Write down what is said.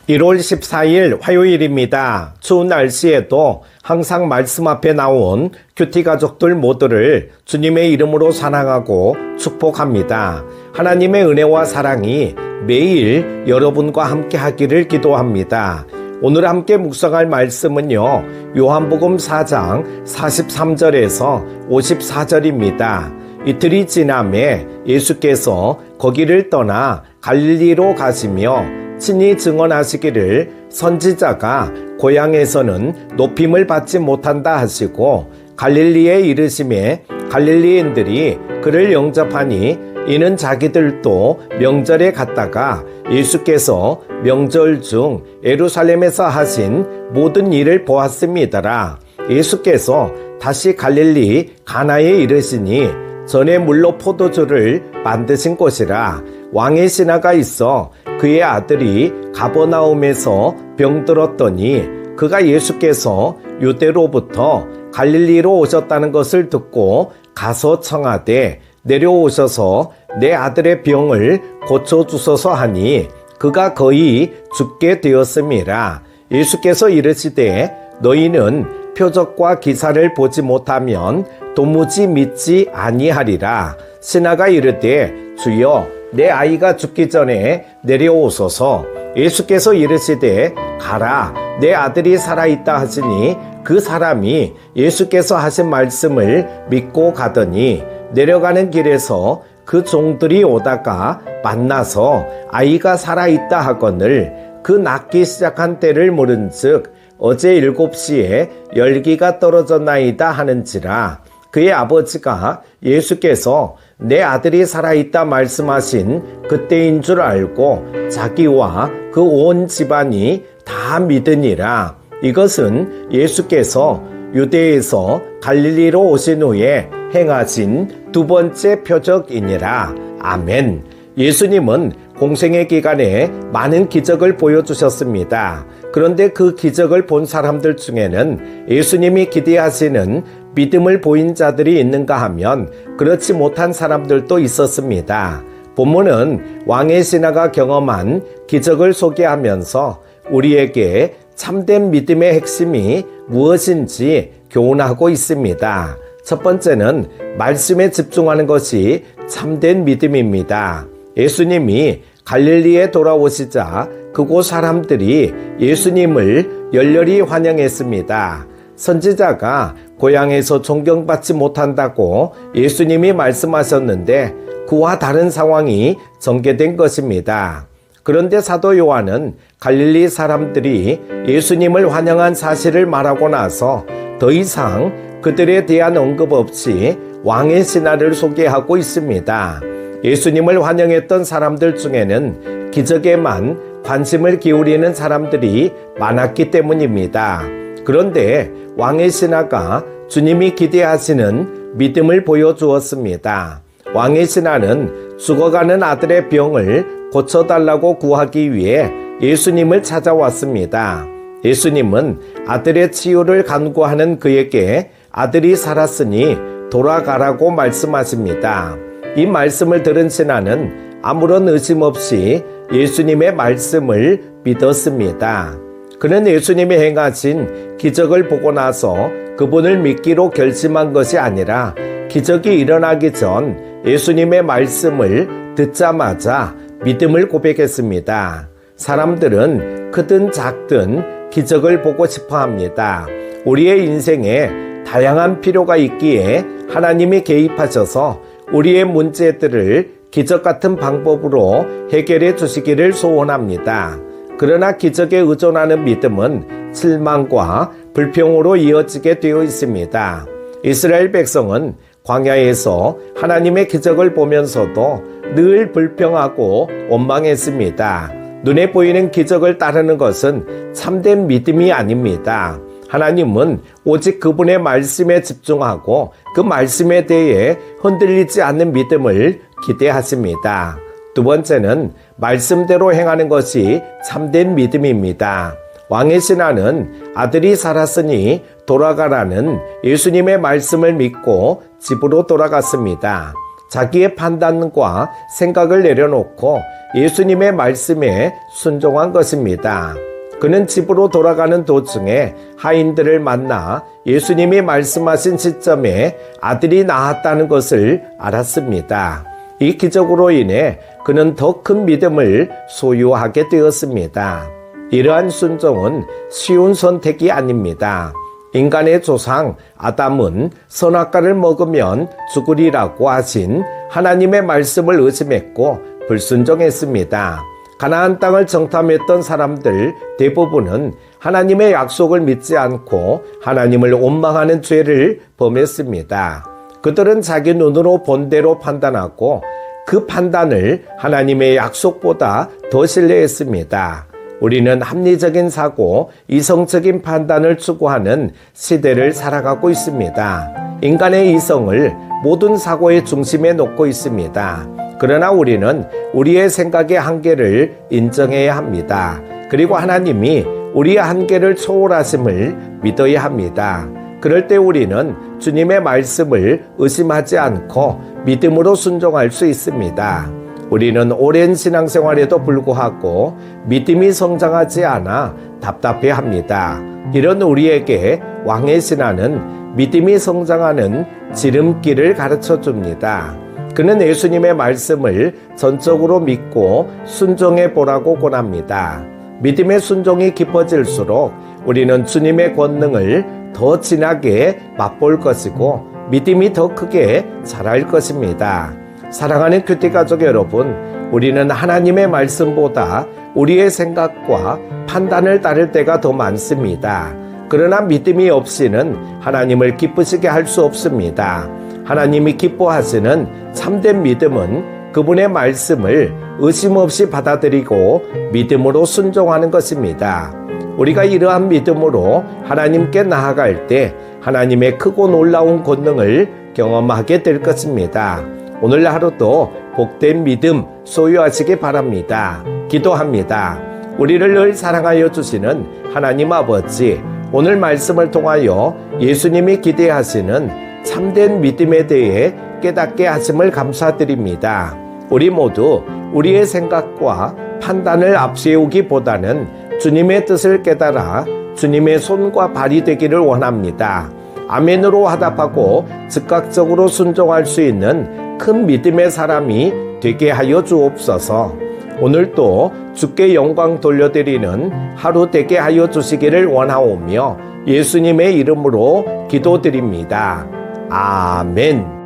1월 14일 화요일입니다. 추운 날씨에도 항상 말씀 앞에 나온 큐티 가족들 모두를 주님의 이름으로 사랑하고 축복합니다. 하나님의 은혜와 사랑이 매일 여러분과 함께 하기를 기도합니다. 오늘 함께 묵상할 말씀은요, 요한복음 4장 43절에서 54절입니다. 이틀이 지남에 예수께서 거기를 떠나 갈릴리로 가시며 친히 증언하시기를 선지자가 고향에서는 높임을 받지 못한다 하시고 갈릴리에 이르심에 갈릴리인들이 그를 영접하니 이는 자기들도 명절에 갔다가 예수께서 명절 중 예루살렘에서 하신 모든 일을 보았음이더라. 예수께서 다시 갈릴리 가나에 이르시니 전에 물로 포도주를 만드신 곳이라. 왕의 신하가 있어 그의 아들이 가버나움에서 병들었더니 그가 예수께서 유대로부터 갈릴리로 오셨다는 것을 듣고 가서 청하되 내려오셔서 내 아들의 병을 고쳐주소서 하니 그가 거의 죽게 되었음이라. 예수께서 이르시되 너희는 표적과 기사를 보지 못하면 도무지 믿지 아니하리라. 신하가 이르되 주여 내 아이가 죽기 전에 내려오소서. 예수께서 이르시되 가라 내 아들이 살아있다 하시니 그 사람이 예수께서 하신 말씀을 믿고 가더니 내려가는 길에서 그 종들이 오다가 만나서 아이가 살아있다 하거늘 그 낫기 시작한 때를 물은즉 어제 7시에 열기가 떨어졌나이다 하는지라. 그의 아버지가 예수께서 내 아들이 살아있다 말씀하신 그때인 줄 알고 자기와 그 온 집안이 다 믿으니라. 이것은 예수께서 유대에서 갈릴리로 오신 후에 행하신 두 번째 표적이니라. 아멘. 예수님은 공생의 기간에 많은 기적을 보여주셨습니다. 그런데 그 기적을 본 사람들 중에는 예수님이 기대하시는 믿음을 보인 자들이 있는가 하면 그렇지 못한 사람들도 있었습니다. 본문은 왕의 신하가 경험한 기적을 소개하면서 우리에게 참된 믿음의 핵심이 무엇인지 교훈하고 있습니다. 첫 번째는 말씀에 집중하는 것이 참된 믿음입니다. 예수님이 갈릴리에 돌아오시자 그곳 사람들이 예수님을 열렬히 환영했습니다. 선지자가 고향에서 존경받지 못한다고 예수님이 말씀하셨는데 그와 다른 상황이 전개된 것입니다. 그런데 사도 요한은 갈릴리 사람들이 예수님을 환영한 사실을 말하고 나서 더 이상 그들에 대한 언급 없이 왕의 신하를 소개하고 있습니다. 예수님을 환영했던 사람들 중에는 기적에만 관심을 기울이는 사람들이 많았기 때문입니다. 그런데 왕의 신하가 주님이 기대하시는 믿음을 보여주었습니다. 왕의 신하는 죽어가는 아들의 병을 고쳐달라고 구하기 위해 예수님을 찾아왔습니다. 예수님은 아들의 치유를 간구하는 그에게 아들이 살았으니 돌아가라고 말씀하십니다. 이 말씀을 들은 신하는 아무런 의심 없이 예수님의 말씀을 믿었습니다. 그는 예수님이 행하신 기적을 보고 나서 그분을 믿기로 결심한 것이 아니라 기적이 일어나기 전 예수님의 말씀을 듣자마자 믿음을 고백했습니다. 사람들은 크든 작든 기적을 보고 싶어 합니다. 우리의 인생에 다양한 필요가 있기에 하나님이 개입하셔서 우리의 문제들을 기적 같은 방법으로 해결해 주시기를 소원합니다. 그러나 기적에 의존하는 믿음은 실망과 불평으로 이어지게 되어 있습니다. 이스라엘 백성은 광야에서 하나님의 기적을 보면서도 늘 불평하고 원망했습니다. 눈에 보이는 기적을 따르는 것은 참된 믿음이 아닙니다. 하나님은 오직 그분의 말씀에 집중하고 그 말씀에 대해 흔들리지 않는 믿음을 기대하십니다. 두 번째는 말씀대로 행하는 것이 참된 믿음입니다. 왕의 신하는 아들이 살았으니 돌아가라는 예수님의 말씀을 믿고 집으로 돌아갔습니다. 자기의 판단과 생각을 내려놓고 예수님의 말씀에 순종한 것입니다. 그는 집으로 돌아가는 도중에 하인들을 만나 예수님이 말씀하신 시점에 아들이 낳았다는 것을 알았습니다. 이 기적으로 인해 그는 더 큰 믿음을 소유하게 되었습니다. 이러한 순종은 쉬운 선택이 아닙니다. 인간의 조상 아담은 선악과를 먹으면 죽으리라고 하신 하나님의 말씀을 의심했고 불순종했습니다. 가나안 땅을 정탐했던 사람들 대부분은 하나님의 약속을 믿지 않고 하나님을 원망하는 죄를 범했습니다. 그들은 자기 눈으로 본 대로 판단하고 그 판단을 하나님의 약속보다 더 신뢰했습니다. 우리는 합리적인 사고, 이성적인 판단을 추구하는 시대를 살아가고 있습니다. 인간의 이성을 모든 사고의 중심에 놓고 있습니다. 그러나 우리는 우리의 생각의 한계를 인정해야 합니다. 그리고 하나님이 우리의 한계를 초월하심을 믿어야 합니다. 그럴 때 우리는 주님의 말씀을 의심하지 않고 믿음으로 순종할 수 있습니다. 우리는 오랜 신앙생활에도 불구하고 믿음이 성장하지 않아 답답해합니다. 이런 우리에게 왕의 신화는 믿음이 성장하는 지름길을 가르쳐 줍니다. 그는 예수님의 말씀을 전적으로 믿고 순종해 보라고 권합니다. 믿음의 순종이 깊어질수록 우리는 주님의 권능을 더 진하게 맛볼 것이고 믿음이 더 크게 자랄 것입니다. 사랑하는 큐티 가족 여러분, 우리는 하나님의 말씀보다 우리의 생각과 판단을 따를 때가 더 많습니다. 그러나 믿음이 없이는 하나님을 기쁘시게 할 수 없습니다. 하나님이 기뻐하시는 참된 믿음은 그분의 말씀을 의심 없이 받아들이고 믿음으로 순종하는 것입니다. 우리가 이러한 믿음으로 하나님께 나아갈 때 하나님의 크고 놀라운 권능을 경험하게 될 것입니다. 오늘 하루도 복된 믿음 소유하시기 바랍니다. 기도합니다. 우리를 늘 사랑하여 주시는 하나님 아버지, 오늘 말씀을 통하여 예수님이 기대하시는 참된 믿음에 대해 깨닫게 하심을 감사드립니다. 우리 모두 우리의 생각과 판단을 앞세우기보다는 주님의 뜻을 깨달아 주님의 손과 발이 되기를 원합니다. 아멘으로 화답하고 즉각적으로 순종할 수 있는 큰 믿음의 사람이 되게 하여 주옵소서. 오늘도 주께 영광 돌려드리는 하루 되게 하여 주시기를 원하오며 예수님의 이름으로 기도드립니다. 아멘.